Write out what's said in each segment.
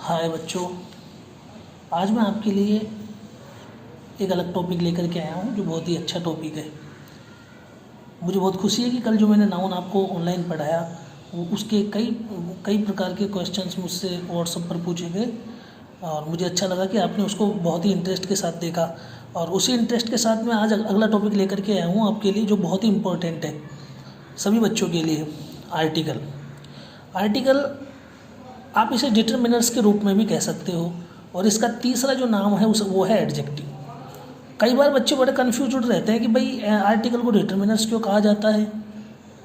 हाय बच्चों, आज मैं आपके लिए एक अलग टॉपिक लेकर के आया हूँ जो बहुत ही अच्छा टॉपिक है। मुझे बहुत खुशी है कि कल जो मैंने नाउन आपको ऑनलाइन पढ़ाया वो उसके कई कई प्रकार के क्वेश्चंस मुझसे व्हाट्सएप पर पूछे गए और मुझे अच्छा लगा कि आपने उसको बहुत ही इंटरेस्ट के साथ देखा। और उसी इंटरेस्ट के साथ मैं आज अगला टॉपिक लेकर के आया हूँ आपके लिए जो बहुत ही इम्पोर्टेंट है सभी बच्चों के लिए। आर्टिकल आप इसे डिटरमिनर्स के रूप में भी कह सकते हो और इसका तीसरा जो नाम है वो है एडजेक्टिव। कई बार बच्चे बड़े कन्फ्यूज्ड रहते हैं कि भाई आर्टिकल को डिटरमिनर्स क्यों कहा जाता है,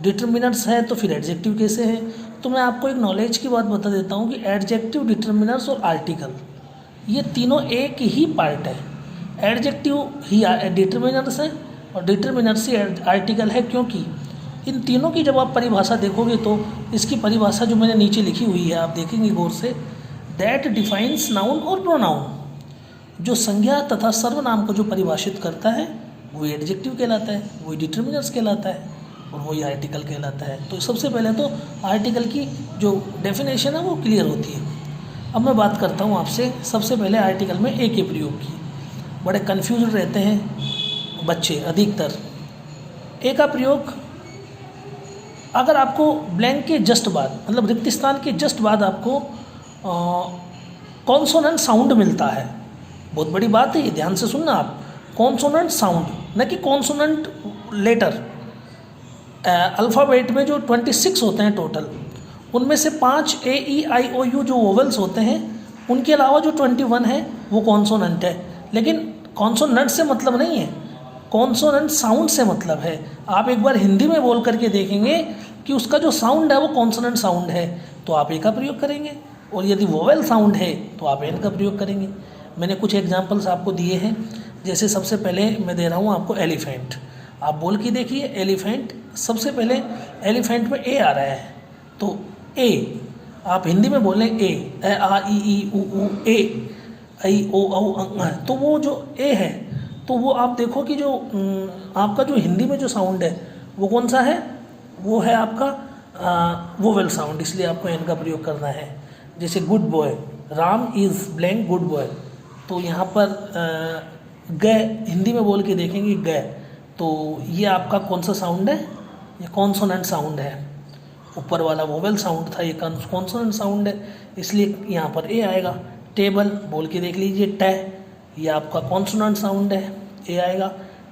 डिटरमिनर्स है तो फिर एडजेक्टिव कैसे है। तो मैं आपको एक नॉलेज की बात बता देता हूँ कि एडजेक्टिव, डिटरमिनर्स और आर्टिकल ये तीनों एक ही पार्ट है। एडजेक्टिव ही डिटरमिनर्स है और डिटरमिनर्स ही आर्टिकल है, क्योंकि इन तीनों की जब आप परिभाषा देखोगे तो इसकी परिभाषा जो मैंने नीचे लिखी हुई है आप देखेंगे गौर से, दैट डिफाइंस नाउन और प्रोनाउन। जो संज्ञा तथा सर्वनाम को जो परिभाषित करता है वही एडजेक्टिव कहलाता है, वही डिटरमिनर्स कहलाता है और वही आर्टिकल कहलाता है। तो सबसे पहले तो आर्टिकल की जो डेफिनेशन है वो क्लियर होती है। अब मैं बात करता हूँ आपसे सबसे पहले आर्टिकल में ए के प्रयोग की। बड़े कन्फ्यूज रहते हैं बच्चे अधिकतर। ए का प्रयोग अगर आपको ब्लैंक के जस्ट बाद, मतलब रिक्त स्थान के जस्ट बाद आपको कॉन्सोनेंट साउंड मिलता है, बहुत बड़ी बात है ये, ध्यान से सुनना आप। कॉन्सोनेंट साउंड, न कि कॉन्सोनेंट लेटर। अल्फ़ाबेट में जो 26 होते हैं टोटल, उनमें से 5 ए ई आई ओ यू जो वोवेल्स होते हैं, उनके अलावा जो 21 है वो कॉन्सोनेंट है। लेकिन कॉन्सोनेंट से मतलब नहीं है, कॉन्सोनेंट साउंड से मतलब है। आप एक बार हिंदी में बोल करके देखेंगे कि उसका जो साउंड है वो कॉन्सोनेंट साउंड है तो आप ए का प्रयोग करेंगे, और यदि वोवेल साउंड है तो आप एन का प्रयोग करेंगे। मैंने कुछ एग्जांपल्स आपको दिए हैं, जैसे सबसे पहले मैं दे रहा हूँ आपको एलिफेंट। आप बोल के देखिए एलिफेंट, सबसे पहले एलिफेंट में ए आ रहा है तो ए आप हिंदी में बोलें ए आ ई उ ए आई ओ औ, तो वो जो ए है तो वो आप देखो कि जो आपका जो हिंदी में जो साउंड है वो कौन सा है, वो है आपका वोवेल साउंड, इसलिए आपको एन का प्रयोग करना है। जैसे good boy, Ram is blank good boy, तो यहाँ पर गए हिंदी में बोल के देखेंगे गए, तो ये आपका कौन सा साउंड है, ये कॉन्सोनेंट साउंड है। ऊपर वाला वोवेल साउंड था, ये कॉन्सोनेंट साउंड है, इसलिए यहाँ पर ए आएगा। टेबल बोल के देख लीजिए टे, ये आपका कॉन्सोनेंट साउंड है, ए आएगा।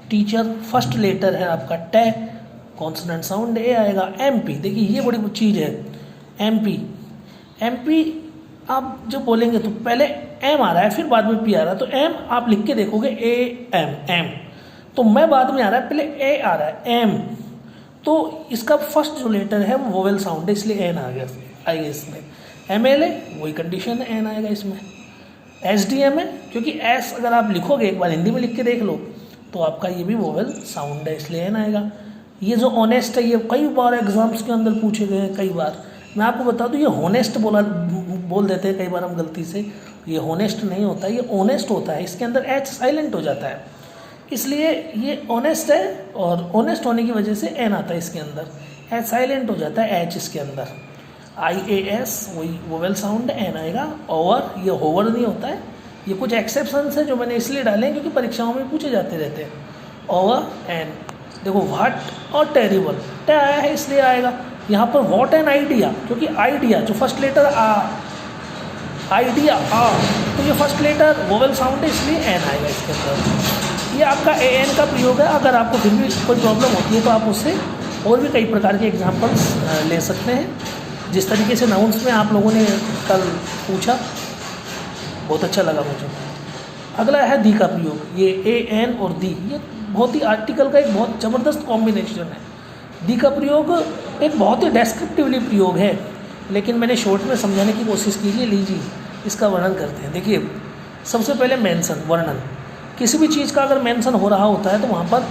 टीचर फर्स्ट लेटर है आपका टे, कॉन्सोनेंट साउंड ए आएगा। एमपी, देखिए ये बड़ी चीज़ है, एमपी आप जब बोलेंगे तो पहले एम आ रहा है फिर बाद में पी आ रहा है, तो एम आप लिख के देखोगे ए एम, तो मैं बाद में आ रहा है पहले ए आ रहा है एम, तो इसका फर्स्ट जो लेटर है वो वोवेल साउंड है, इसलिए एन आ गया आएगा इसमें। एमएलए वही कंडीशन है, एन आएगा इसमें। एसडीएम है, क्योंकि एस अगर आप लिखोगे एक बार हिंदी में लिख के देख लो तो आपका ये भी वोवेल साउंड है, इसलिए एन आएगा। ये जो ऑनेस्ट है ये कई बार एग्जाम्स के अंदर पूछे गए हैं, कई बार मैं आपको बता दूं ये होनेस्ट बोल देते हैं कई बार हम गलती से, ये होनेस्ट नहीं होता, ये ऑनेस्ट होता है, इसके अंदर एच साइलेंट हो जाता है, इसलिए ये ऑनेस्ट है और ऑनेस्ट होने की वजह से एन आता है इसके अंदर, एच साइलेंट हो जाता है एच इसके अंदर। IAS वही वोवेल साउंड एन आएगा। ओवर, ये होवर नहीं होता है, ये कुछ एक्सेप्शंस है जो मैंने इसलिए डाले हैं क्योंकि परीक्षाओं में पूछे जाते रहते हैं। ओवर एन, देखो व्हाट और टेरिबल, टे आया है इसलिए आएगा। यहाँ पर व्हाट एन आइडिया, क्योंकि आइडिया जो फर्स्ट लेटर आ, आइडिया आ, तो ये फर्स्ट लेटर वोवेल साउंड है इसलिए एन आएगा इसके अंदर। ये आपका एन का प्रयोग है। अगर आपको फिर भी कोई प्रॉब्लम होती है तो आप उससे और भी कई प्रकार के एग्जाम्पल्स ले सकते हैं। जिस तरीके से नाउन्स में आप लोगों ने कल पूछा बहुत अच्छा लगा मुझे। अगला है दी का प्रयोग, ये ए एन और दी, ये बहुत ही आर्टिकल का एक बहुत ज़बरदस्त कॉम्बिनेशन है। दी का प्रयोग एक बहुत ही डेस्क्रिप्टिवली प्रयोग है, लेकिन मैंने शॉर्ट में समझाने की कोशिश कीजिए। लीजिए इसका वर्णन करते हैं। देखिए सबसे पहले मेंशन, वर्णन, किसी भी चीज़ का अगर मेंशन हो रहा होता है तो वहाँ पर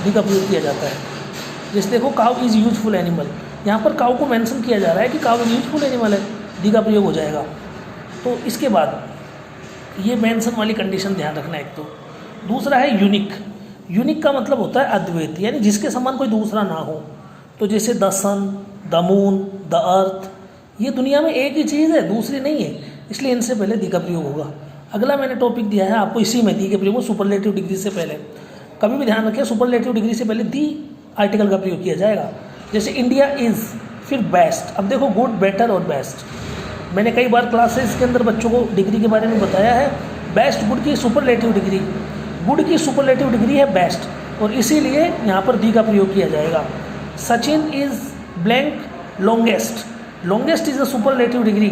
दी का प्रयोग किया जाता है। जैसे देखो काउ इज़ यूजफुल एनिमल, यहाँ पर काउ को मेंशन किया जा रहा है कि काउ इज यूजफुल एनिमल है, दी का प्रयोग हो जाएगा। तो इसके बाद ये मेंशन वाली कंडीशन ध्यान रखना एक तो। दूसरा है यूनिक, यूनिक का मतलब होता है अद्वैत, यानी जिसके समान कोई दूसरा ना हो। तो जैसे the sun, the moon, the earth, ये दुनिया में एक ही चीज़ है, दूसरी नहीं है। इसलिए इनसे पहले दी का प्रयोग होगा। अगला मैंने टॉपिक दिया है आपको इसी में, दी के प्रयोग में सुपरलेटिव डिग्री से पहले। कभी भी ध्यान रखें सुपरलेटिव डिग्री से पहले दी आर्टिकल का प्रयोग किया जाएगा। जैसे इंडिया इज़, फिर बेस्ट। अब देखो गुड, बेटर और बेस्ट, मैंने कई बार क्लासेस के अंदर बच्चों को डिग्री के बारे में बताया है। बेस्ट गुड की सुपरलेटिव डिग्री, गुड की सुपरलेटिव डिग्री है बेस्ट, और इसीलिए यहाँ पर दी का प्रयोग किया जाएगा। Sachin is blank longest, longest is a superlative degree,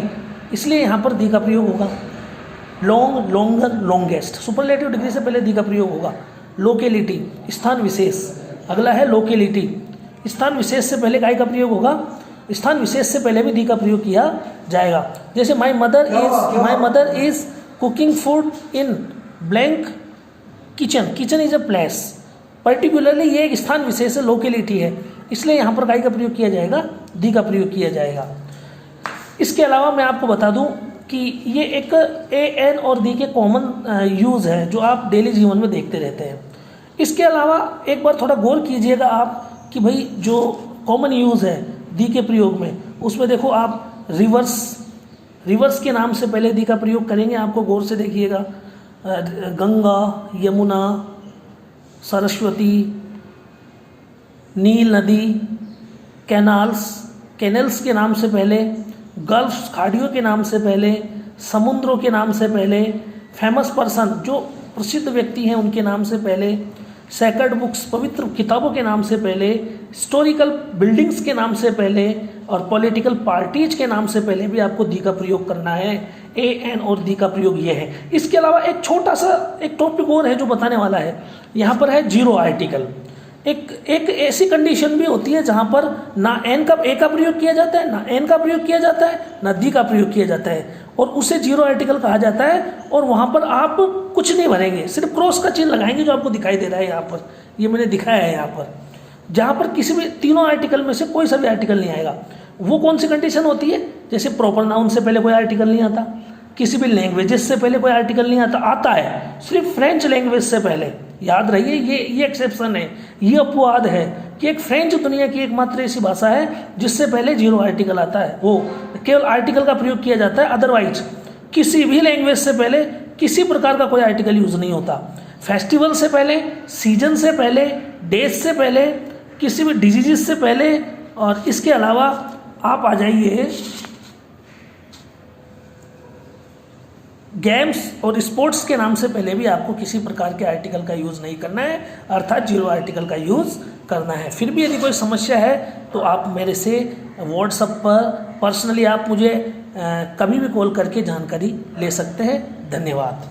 इसलिए यहाँ पर दी का प्रयोग होगा। Long, longer, longest, superlative degree से पहले दी का प्रयोग होगा। लोकेलिटी, स्थान विशेष, अगला है लोकेलिटी, स्थान विशेष से पहले काय का प्रयोग होगा, स्थान विशेष से पहले भी दी का प्रयोग किया जाएगा। जैसे my mother is cooking food in blank kitchen, kitchen is a place, particularly ये एक स्थान विशेष है, लोकेलिटी है, इसलिए यहाँ पर काय का प्रयोग किया जाएगा, दी का प्रयोग किया जाएगा। इसके अलावा मैं आपको बता दूं कि ये एक ए एन और दी के कॉमन यूज़ है जो आप डेली जीवन में देखते रहते हैं। इसके अलावा एक बार थोड़ा गौर कीजिएगा आप कि भाई जो कॉमन यूज़ है दी के प्रयोग में, उसमें देखो आप रिवर्स, रिवर्स के नाम से पहले दी का प्रयोग करेंगे, आपको गौर से देखिएगा। गंगा, यमुना, सरस्वती, नील नदी, कैनाल्स, कैनल्स के नाम से पहले, गल्फ्स, खाड़ियों के नाम से पहले, समुद्रों के नाम से पहले, फेमस पर्सन, जो प्रसिद्ध व्यक्ति हैं उनके नाम से पहले, सैक्रेड बुक्स, पवित्र किताबों के नाम से पहले, हिस्टोरिकल बिल्डिंग्स के नाम से पहले, और पॉलिटिकल पार्टीज के नाम से पहले भी आपको दी का प्रयोग करना है। ए एन और दी का प्रयोग ये है। इसके अलावा एक छोटा सा एक टॉपिक और है जो बताने वाला है, यहाँ पर है जीरो आर्टिकल। एक ऐसी कंडीशन भी होती है जहाँ पर ना ए का प्रयोग किया जाता है, ना एन का प्रयोग किया जाता है, ना दी का प्रयोग किया जाता है, और उसे जीरो आर्टिकल कहा जाता है। और वहाँ पर आप कुछ नहीं भरेंगे, सिर्फ क्रॉस का चिन्ह लगाएंगे जो आपको दिखाई दे रहा है यहाँ पर, ये मैंने दिखाया है यहाँ पर, जहाँ पर किसी भी तीनों आर्टिकल में से कोई सा भी आर्टिकल नहीं आएगा। वो कौन सी कंडीशन होती है, जैसे प्रॉपर नाउन से पहले कोई आर्टिकल नहीं आता, किसी भी लैंग्वेजेस से पहले कोई आर्टिकल नहीं आता है सिर्फ फ्रेंच लैंग्वेज से पहले। याद रहिए ये एक्सेप्शन है, ये अपवाद है कि एक फ्रेंच दुनिया की एकमात्र ऐसी भाषा है जिससे पहले जीरो आर्टिकल आता है, वो केवल आर्टिकल का प्रयोग किया जाता है, अदरवाइज किसी भी लैंग्वेज से पहले किसी प्रकार का कोई आर्टिकल यूज नहीं होता। फेस्टिवल से पहले, सीजन से पहले, डेज से पहले, किसी भी डिजीज से पहले, और इसके अलावा आप आ जाइए गेम्स और स्पोर्ट्स के नाम से पहले भी आपको किसी प्रकार के आर्टिकल का यूज़ नहीं करना है, अर्थात जीरो आर्टिकल का यूज़ करना है। फिर भी यदि कोई समस्या है तो आप मेरे से व्हाट्सएप पर पर्सनली आप मुझे कभी भी कॉल करके जानकारी ले सकते हैं। धन्यवाद।